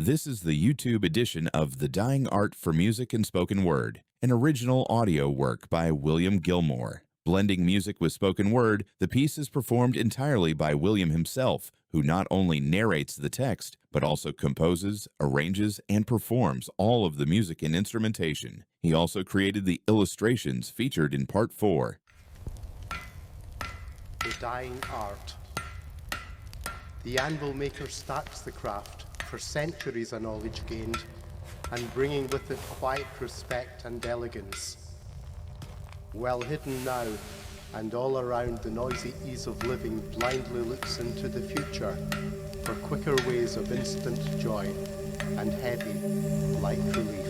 This is the YouTube edition of The Dying Art for Music and Spoken Word, an original audio work by William Gilmour. Blending music with spoken word, the piece is performed entirely by William himself, who not only narrates the text, but also composes, arranges, and performs all of the music and instrumentation. He also created the illustrations featured in Part 4. The dying art. The anvil maker stacks the craft, for centuries a knowledge gained, and bringing with it quiet respect and elegance. Well hidden now, and all around the noisy ease of living blindly looks into the future, for quicker ways of instant joy, and heavy, light relief.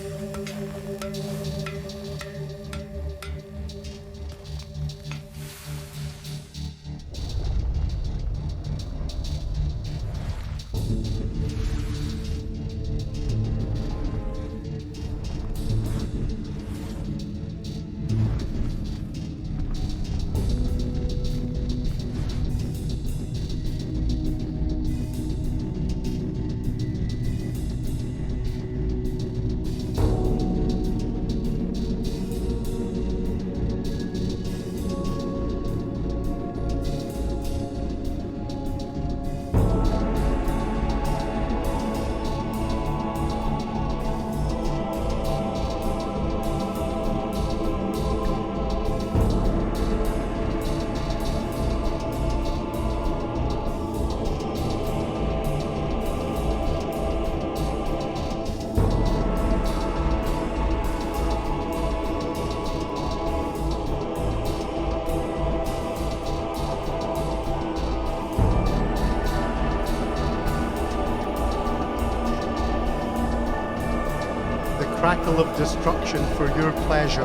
Crackle of destruction for your pleasure.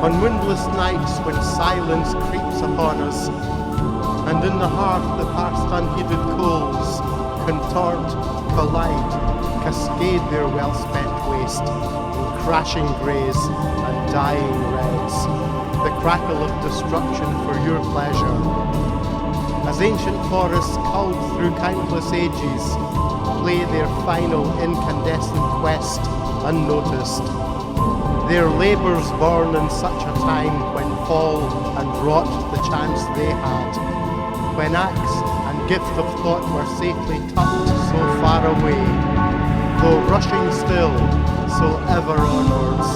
On windless nights when silence creeps upon us, and in the hearth the past unheeded coals contort, collide, cascade their well-spent waste in crashing greys and dying reds. The crackle of destruction for your pleasure. As ancient forests culled through countless ages play their final incandescent quest unnoticed. Their labours born in such a time when fall and rot the chance they had, when axe and gift of thought were safely tucked so far away, though rushing still, so ever onwards.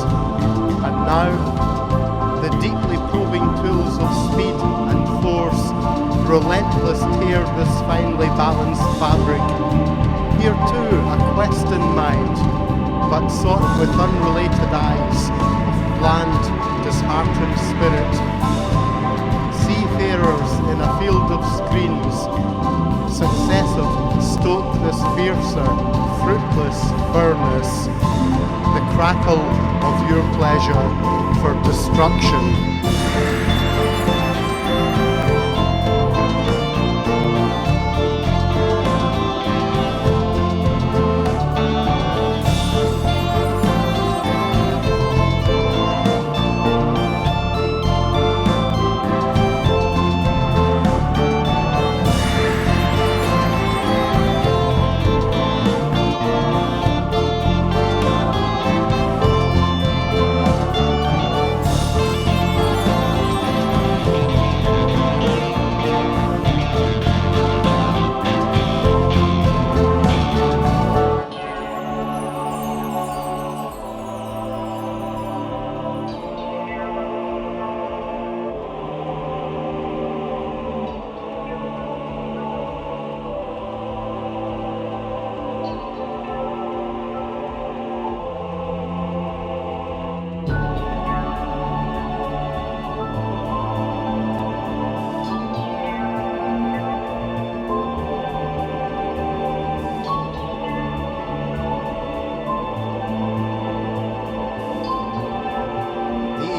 And now, the deeply probing tools of speed and force relentless tear this finely balanced fabric. Here too a quest in mind, but sought with unrelated eyes of bland, disheartened spirit. Seafarers in a field of screens, successive stoke this fiercer, fruitless furnace, the crackle of your pleasure for destruction.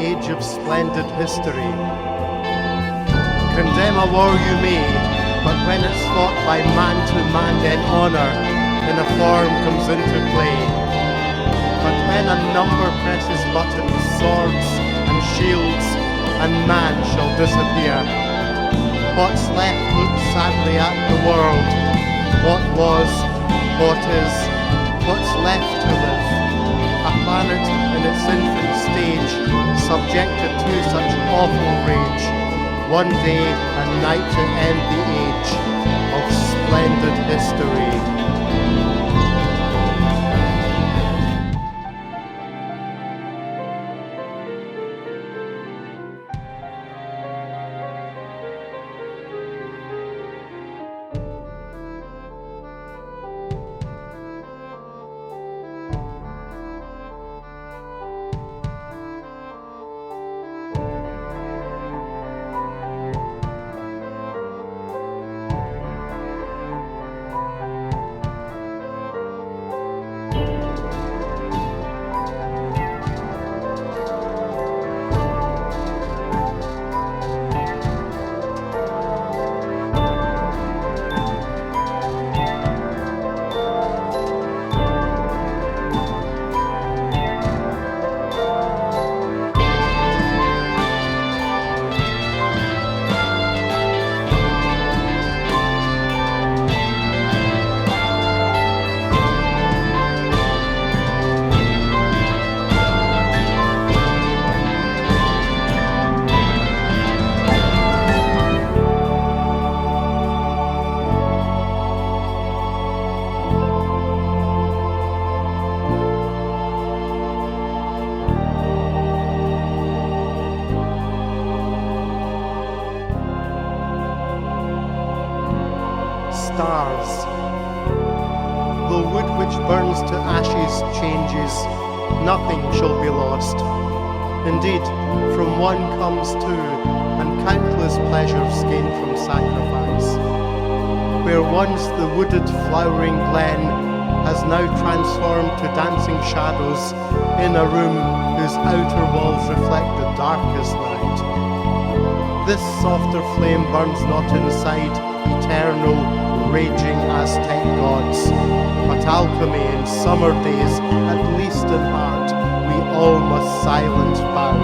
Age of splendid history. Condemn a war you may, but when it's fought by man to man, then honour in a form comes into play. But when a number presses buttons, swords and shields, and man shall disappear, what's left looks sadly at the world, what was, what is, what's left to live, a planet in its infant stage, subjected to such awful rage, one day and night to end the age of splendid history. Stars. Though wood which burns to ashes changes, nothing shall be lost. Indeed, from one comes two, and countless pleasures gained from sacrifice. Where once the wooded flowering glen has now transformed to dancing shadows in a room whose outer walls reflect the darkest night. This softer flame burns not inside eternal, raging Aztec gods, but alchemy in summer days, at least in heart, we all must silent bow.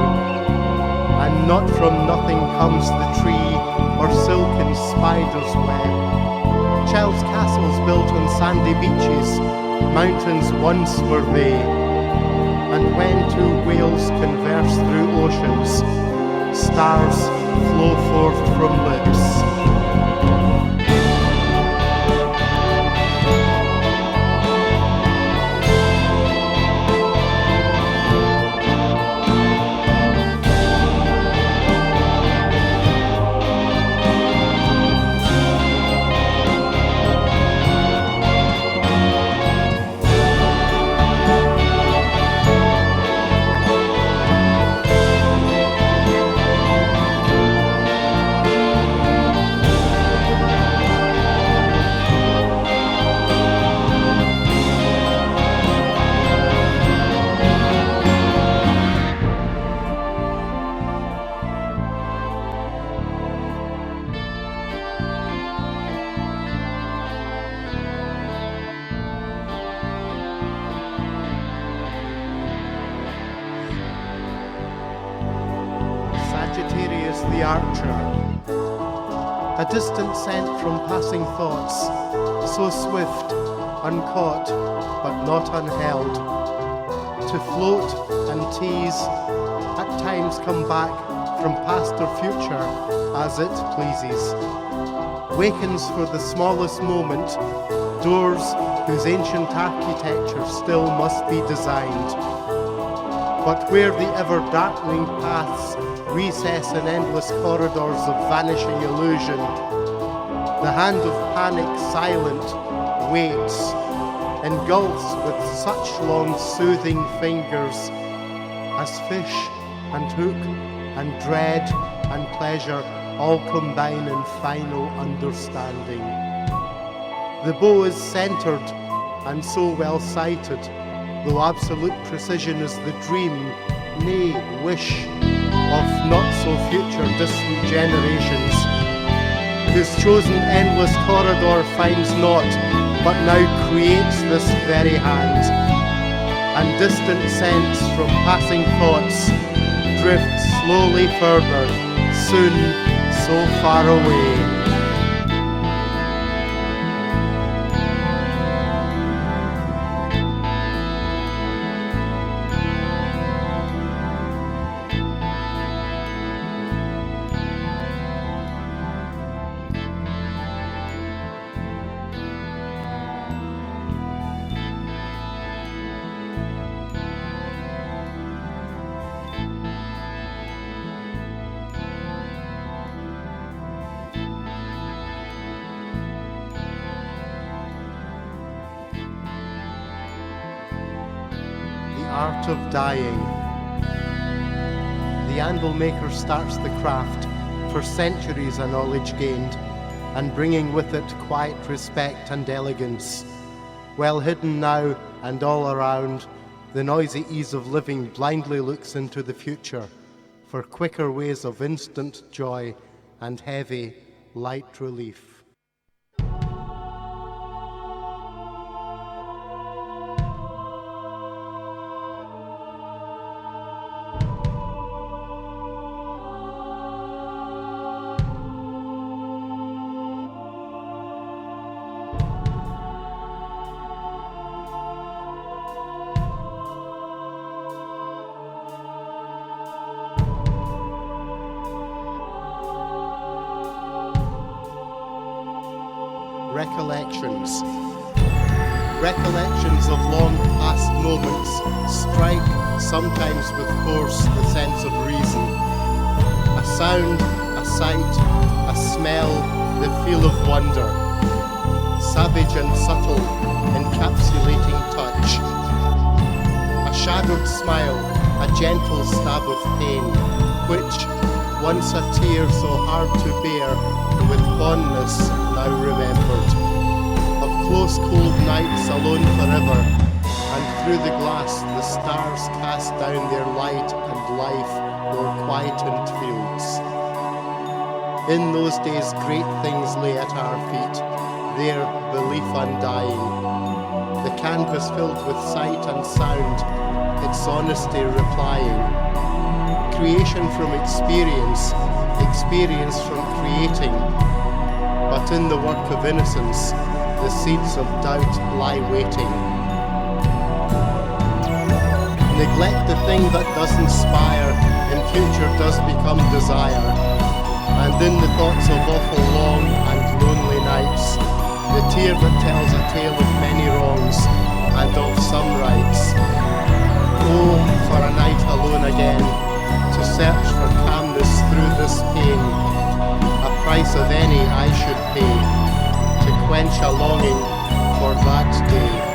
And not from nothing comes the tree, or silken spider's web. Child's castles built on sandy beaches, mountains once were they. And when two whales converse through oceans, stars flow forth from lips. Sagittarius the Archer, a distant scent from passing thoughts, so swift, uncaught, but not unheld, to float and tease, at times come back from past or future as it pleases, wakens for the smallest moment, doors whose ancient architecture still must be designed. But where the ever-darkening paths recess in endless corridors of vanishing illusion, the hand of panic silent waits, engulfs with such long soothing fingers, as fish and hook and dread and pleasure all combine in final understanding. The bow is centered and so well sighted, though absolute precision is the dream, nay, wish, of not-so-future distant generations, whose chosen endless corridor finds not, but now creates this very hand, and distant sense from passing thoughts drifts slowly further, soon so far away. art of dying. The anvil maker starts the craft, for centuries a knowledge gained, and bringing with it quiet respect and elegance. Well hidden now and all around, the noisy ease of living blindly looks into the future, for quicker ways of instant joy and heavy, light relief. Recollections. Recollections of long past moments strike, sometimes with force, the sense of reason. A sound, a sight, a smell, the feel of wonder. Savage and subtle, encapsulating touch. A shadowed smile, a gentle stab of pain, which, once a tear so hard to bear, with fondness now remembered. Of close cold nights alone forever, and through the glass the stars cast down their light and life o'er quietened fields. In those days great things lay at our feet, their belief undying. The canvas filled with sight and sound, its honesty replying. Creation from experience, experience from creating. But in the work of innocence, the seeds of doubt lie waiting. Neglect the thing that does inspire, in future does become desire. And in the thoughts of awful long and lonely nights, the tear that tells a tale of many wrongs and of some rights. Oh, for a night alone again, to search for calmness through this pain, a price of any I should pay, to quench a longing for that day.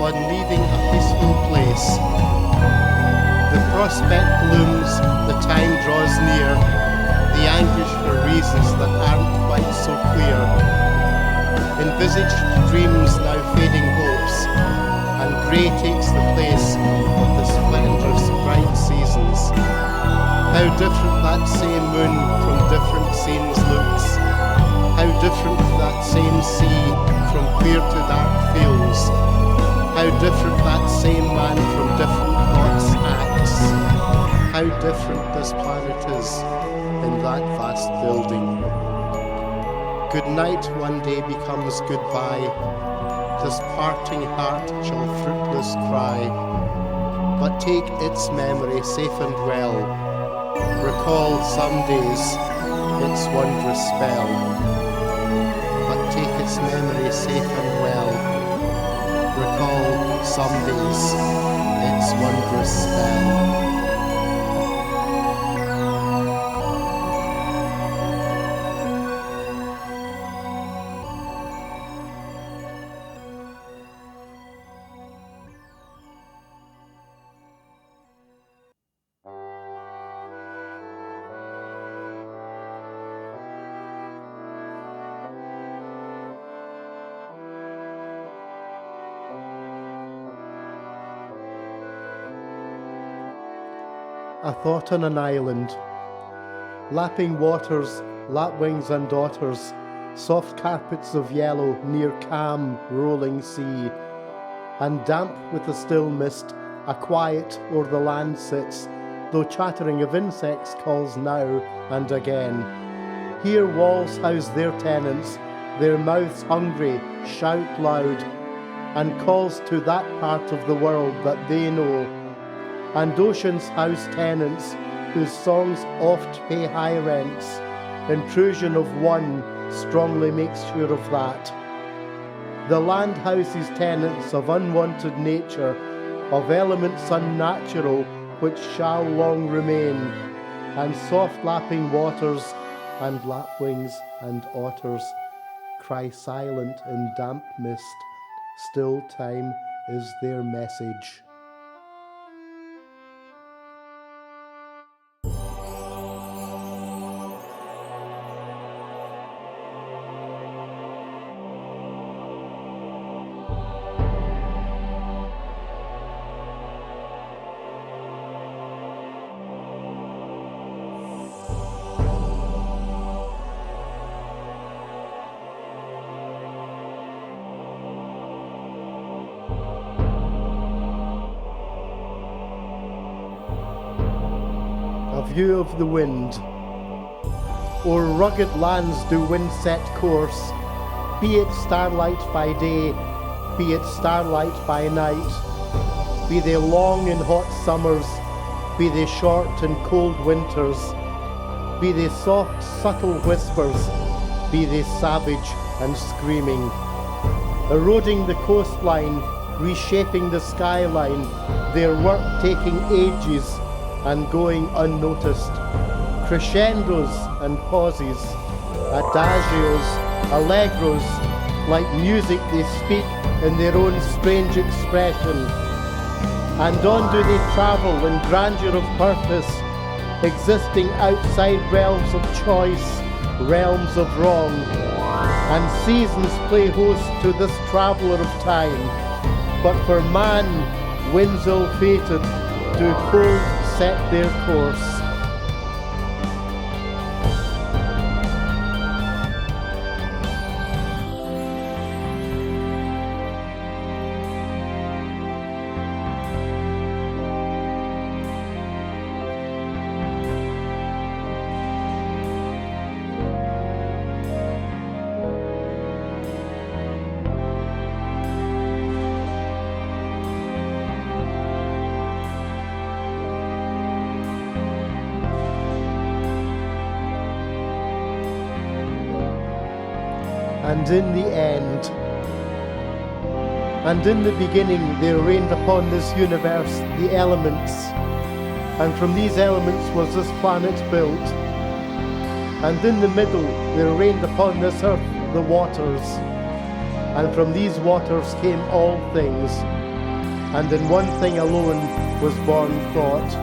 On leaving a peaceful place, the prospect looms, the time draws near, the anguish for reasons that aren't quite so clear. Envisaged dreams now fading hopes, and grey takes the place of the splendourous bright seasons. How different that same moon from different scenes looks, how different that same sea from clear to dark feels. How different that same man from different thoughts acts. How different this planet is in that vast building. Good night one day becomes goodbye. This parting heart shall fruitless cry. But take its memory safe and well. Recall some days its wondrous spell. But take its memory safe and well. Recall some days its wondrous spell. A thought on an island, lapping waters, lapwings and daughters, soft carpets of yellow near calm, rolling sea, and damp with a still mist, a quiet o'er the land sits, though chattering of insects calls now and again. Here walls house their tenants, their mouths hungry, shout loud, and calls to that part of the world that they know, and ocean's house tenants whose songs oft pay high rents. Intrusion of one strongly makes sure of that. The land houses tenants of unwanted nature, of elements unnatural which shall long remain, and soft lapping waters and lapwings and otters cry silent in damp mist. Still time is their message. A view of the wind. O'er rugged lands do winds set course, be it starlight by day, be it starlight by night, be they long and hot summers, be they short and cold winters, be they soft subtle whispers, be they savage and screaming, eroding the coastline, reshaping the skyline, their work taking ages and going unnoticed. Crescendos and pauses, adagios, allegros, like music they speak in their own strange expression. And on do they travel in grandeur of purpose, existing outside realms of choice, realms of wrong. And seasons play host to this traveller of time. But for man, winds ill-fated, do cold set their course. And in the end, and in the beginning there rained upon this universe the elements, and from these elements was this planet built, and in the middle there rained upon this earth the waters, and from these waters came all things, and in one thing alone was born thought,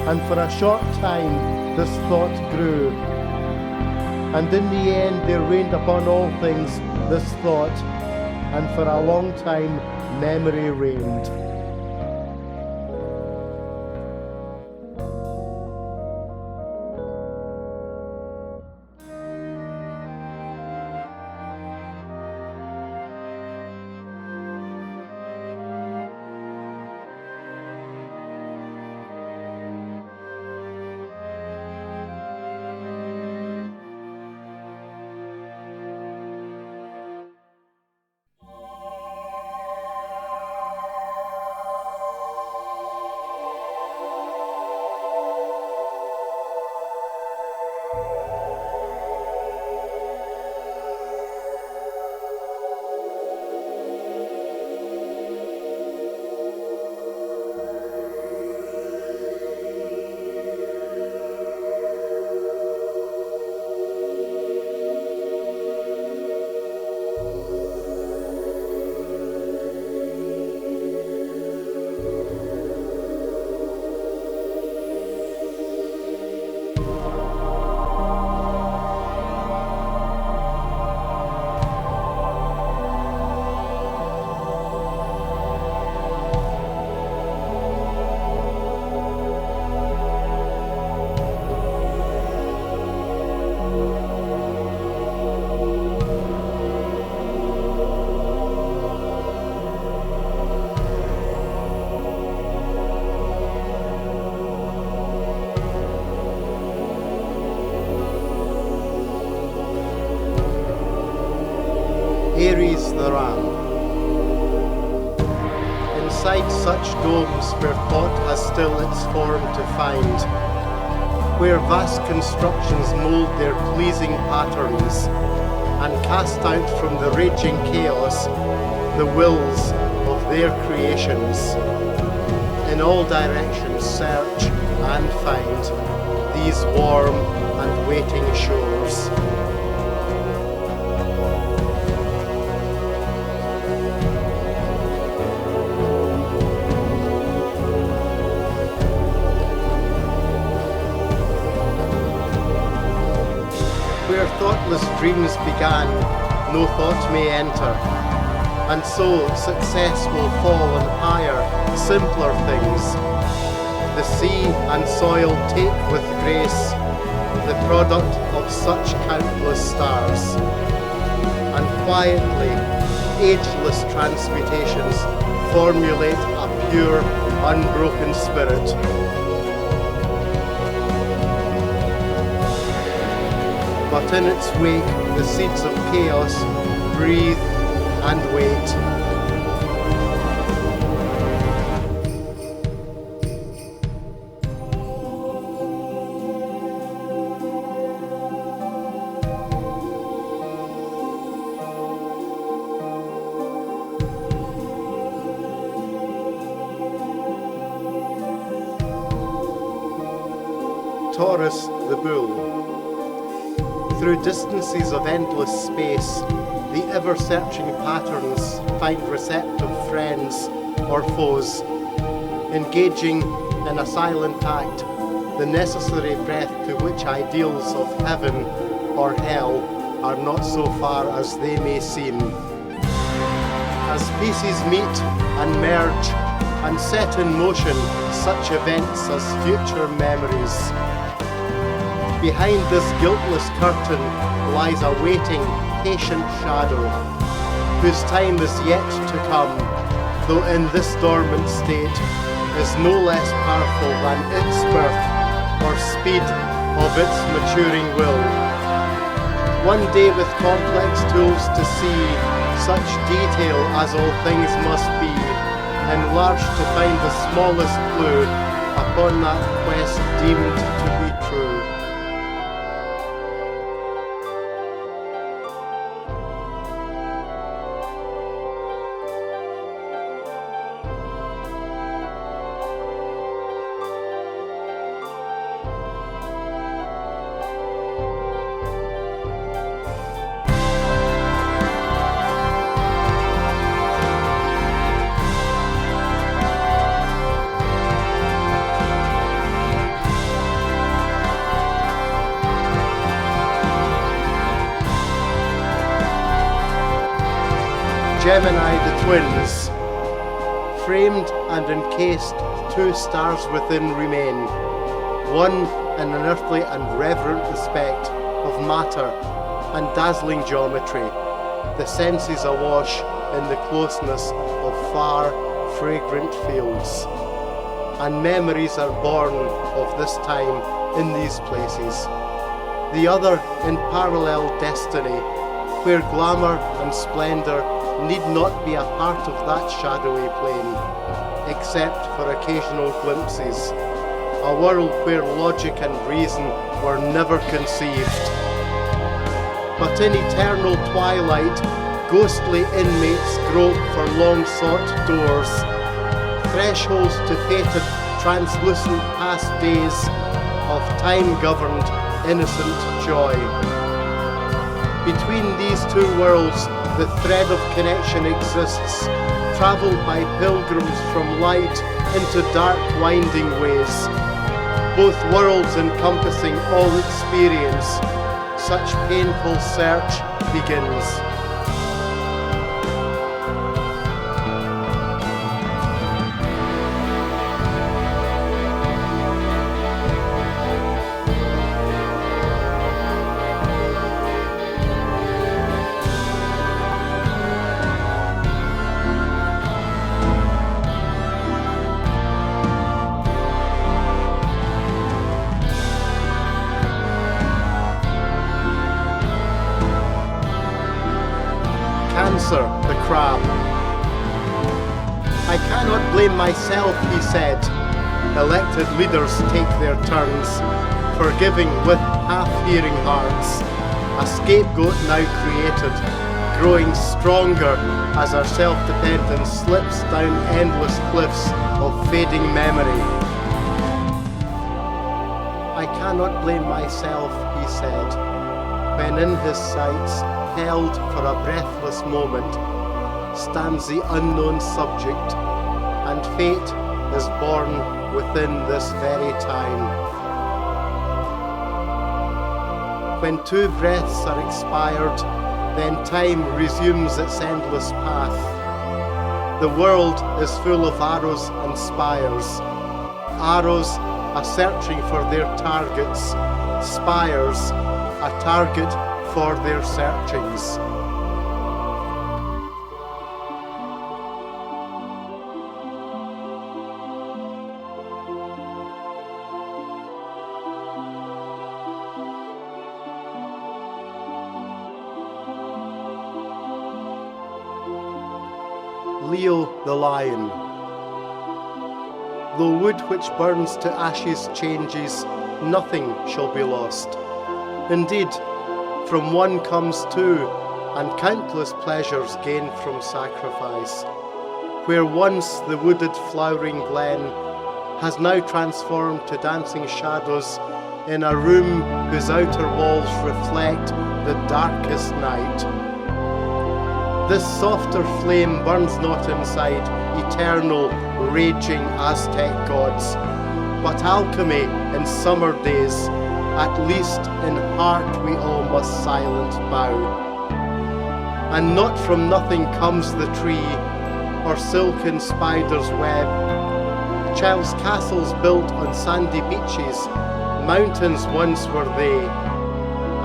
and for a short time this thought grew, and in the end there rained upon all things this thought, and for a long time memory reigned. Aries the ram. inside such domes where thought has still its form to find, where vast constructions mould their pleasing patterns and cast out from the raging chaos the wills of their creations. In all directions search and find these warm and waiting shores. Where thoughtless dreams began, no thought may enter, and so success will fall on higher, simpler things. The sea and soil take with grace the product of such countless stars, and quietly, ageless transmutations formulate a pure, unbroken spirit. But in its wake, the seeds of chaos breathe and wait. Taurus the Bull. Through distances of endless space, the ever-searching patterns find receptive friends or foes, engaging in a silent act, the necessary breath to which ideals of heaven or hell are not so far as they may seem. As species meet and merge and set in motion such events as future memories, behind this guiltless curtain lies a waiting, patient shadow, whose time is yet to come, though in this dormant state is no less powerful than its birth or speed of its maturing will. One day with complex tools to see such detail as all things must be, enlarged to find the smallest clue upon that quest deemed to be true. Gemini the twins. Framed and encased, two stars within remain, one in an earthly and reverent respect of matter and dazzling geometry, the senses awash in the closeness of far, fragrant fields. And memories are born of this time in these places. The other in parallel destiny, where glamour and splendour need not be a part of that shadowy plane, except for occasional glimpses, a world where logic and reason were never conceived. But in eternal twilight, ghostly inmates grope for long-sought doors, thresholds to fated, translucent past days of time-governed, innocent joy. Between these two worlds, the thread of connection exists, travelled by pilgrims from light into dark winding ways, both worlds encompassing all experience. Such painful search begins. Cancer, the crab. I cannot blame myself, he said. Elected leaders take their turns, forgiving with half-hearing hearts. A scapegoat now created, growing stronger as our self-dependence slips down endless cliffs of fading memory. I cannot blame myself, he said, when in his sights, held for a breathless moment, stands the unknown subject, and fate is born within this very time. When two breaths are expired, then time resumes its endless path. The world is full of arrows and spires. Arrows are searching for their targets, spires a target for their searchings. Leo the Lion. Though wood which burns to ashes changes, nothing shall be lost. Indeed, from one comes two, and countless pleasures gained from sacrifice. Where once the wooded flowering glen has now transformed to dancing shadows in a room whose outer walls reflect the darkest night. This softer flame burns not inside eternal, raging Aztec gods, but alchemy in summer days, at least in heart we all must silent bow. And not from nothing comes the tree, or silken spider's web. Child's castles built on sandy beaches, mountains once were they,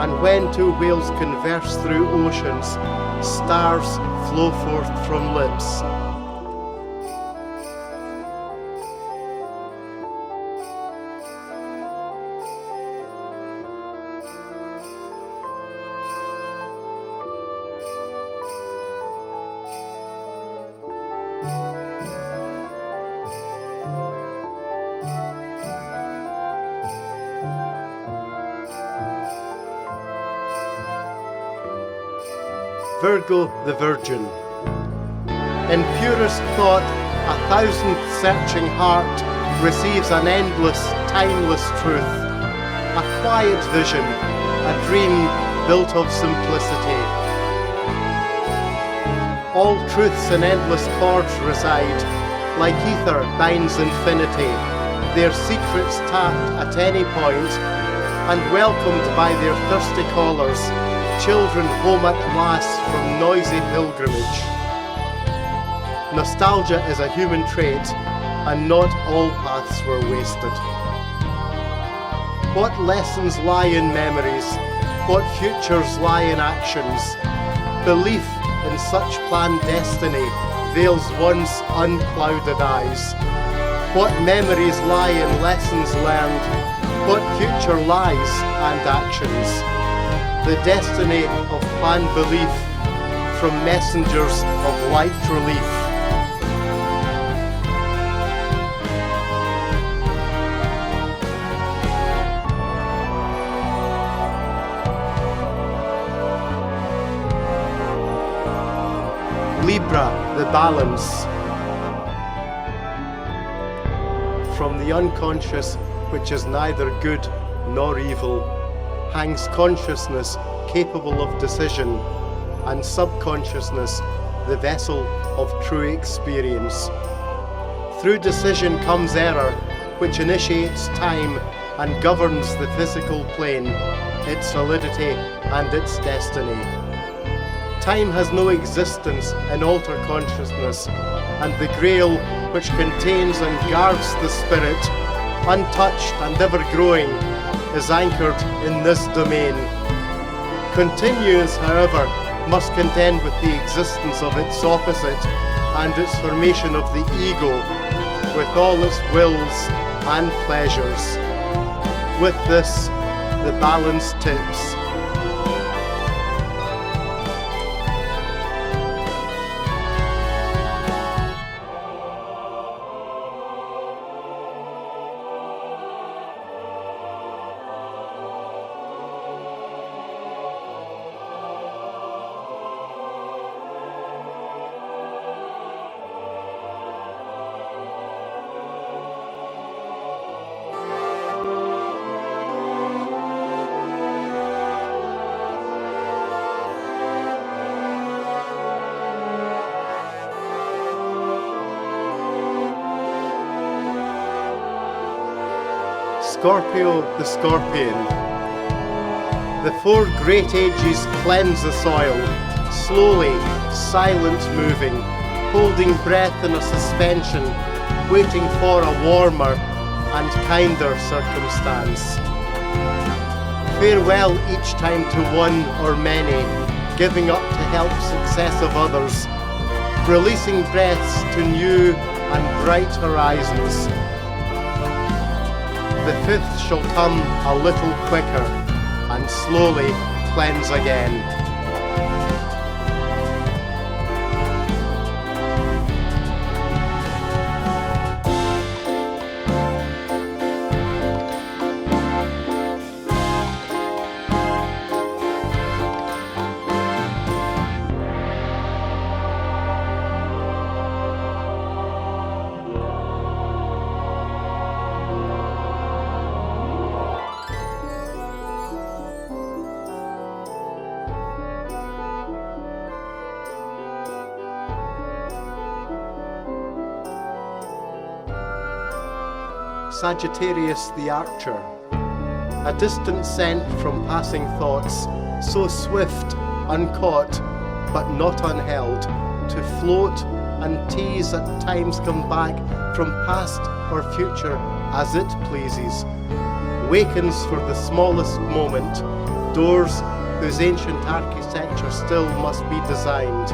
and when two whales converse through oceans, stars flow forth from lips. Virgo the Virgin. In purest thought, 1,000th searching heart receives an endless, timeless truth, a quiet vision, a dream built of simplicity. All truths in endless chords reside, like ether binds infinity, their secrets tapped at any point, and welcomed by their thirsty callers, children home at last from noisy pilgrimage. Nostalgia is a human trait, and not all paths were wasted. What lessons lie in memories? What futures lie in actions? Belief in such planned destiny veils once unclouded eyes. What memories lie in lessons learned? What future lies and actions? The destiny of planned belief from messengers of light relief. Libra, the balance. From the unconscious, which is neither good nor evil, hangs consciousness capable of decision, and subconsciousness the vessel of true experience. Through decision comes error, which initiates time and governs the physical plane, its solidity and its destiny. Time has no existence in alter consciousness, and the grail which contains and guards the spirit, untouched and ever-growing, is anchored in this domain. Continuance, however, must contend with the existence of its opposite and its formation of the ego, with all its wills and pleasures. With this, the balance tips. Scorpio the Scorpion. The four great ages cleanse the soil, slowly, silent moving, holding breath in a suspension, waiting for a warmer and kinder circumstance. Farewell each time to one or many, giving up to help success of others, releasing breaths to new and bright horizons. The fifth shall come a little quicker and slowly cleanse again. Sagittarius the Archer, a distant scent from passing thoughts, so swift, uncaught, but not unheld, to float and tease at times come back from past or future as it pleases, wakens for the smallest moment, doors whose ancient architecture still must be designed.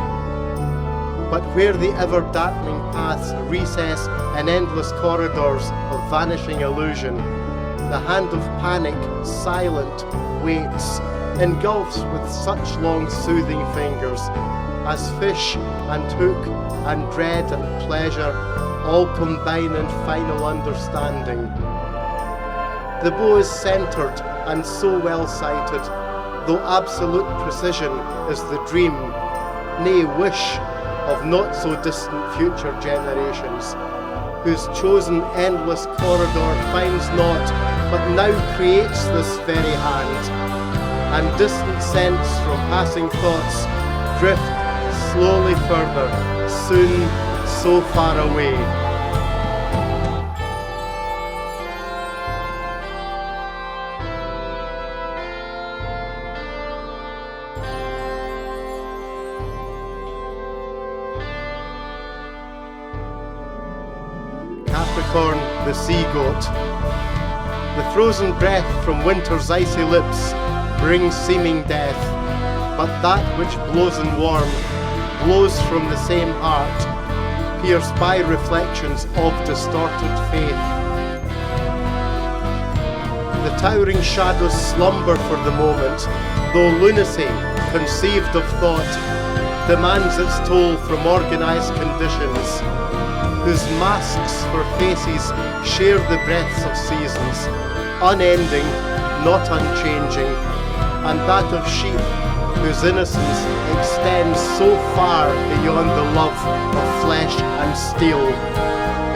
But where the ever-darkening paths recess in endless corridors of vanishing illusion, the hand of panic, silent, waits, engulfs with such long soothing fingers, as fish and hook and dread and pleasure all combine in final understanding. The bow is centred and so well sighted, though absolute precision is the dream, nay wish, of not so distant future generations, whose chosen endless corridor finds not, but now creates this very hand, and distant scents from passing thoughts drift slowly further, soon so far away. Capricorn the Sea-Goat. The frozen breath from winter's icy lips brings seeming death, but that which blows in warm blows from the same heart, pierced by reflections of distorted faith. The towering shadows slumber for the moment, though lunacy, conceived of thought, demands its toll from organised conditions, whose masks for faces share the breaths of seasons, unending, not unchanging, and that of sheep whose innocence extends so far beyond the love of flesh and steel,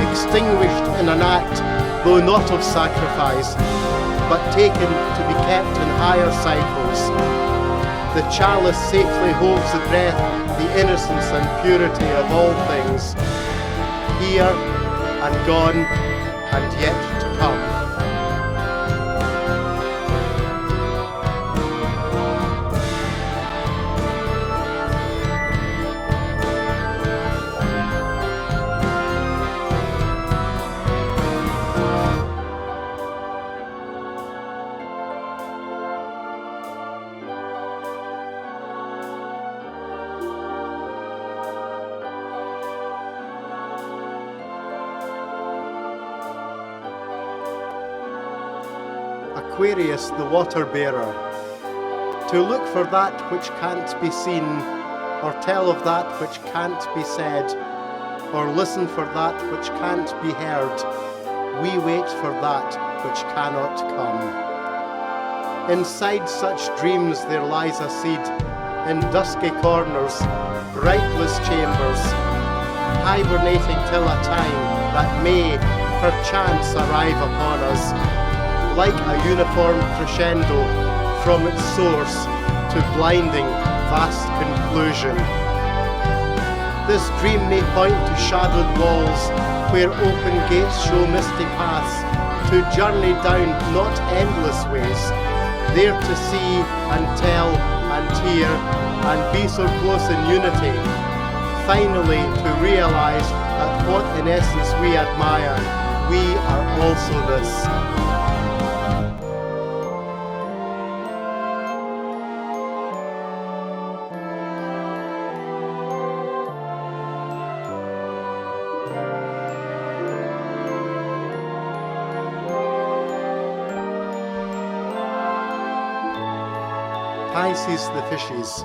extinguished in an act, though not of sacrifice, but taken to be kept in higher cycles. The chalice safely holds the breath, the innocence and purity of all things, here and gone and yet to come. Aquarius the Water Bearer. To look for that which can't be seen, or tell of that which can't be said, or listen for that which can't be heard, we wait for that which cannot come. Inside such dreams there lies a seed, in dusky corners, brightless chambers, hibernating till a time that may perchance arrive upon us, like a uniform crescendo from its source to blinding vast conclusion. This dream may point to shadowed walls where open gates show misty paths to journey down not endless ways, there to see and tell and hear and be so close in unity, finally to realize that what in essence we admire, we are also this. Pisces the fishes.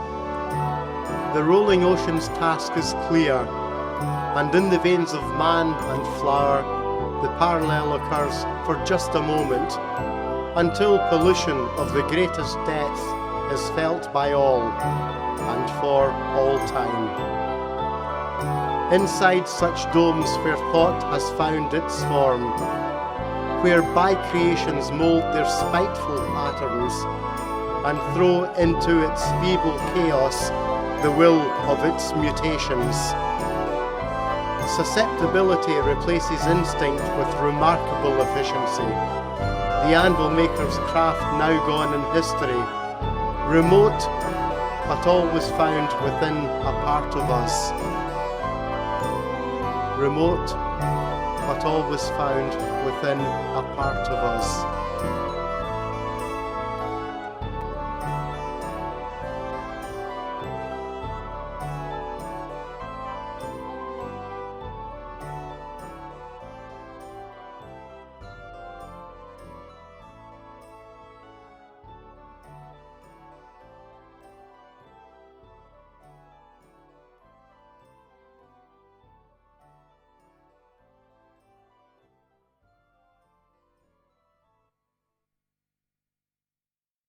The rolling ocean's task is clear, and in the veins of man and flower, the parallel occurs for just a moment, until pollution of the greatest depth is felt by all, and for all time. Inside such domes where thought has found its form, where by creations mould their spiteful patterns, and throw into its feeble chaos the will of its mutations. Susceptibility replaces instinct with remarkable efficiency. The anvil maker's craft now gone in history, remote but always found within a part of us. Remote but always found within a part of us.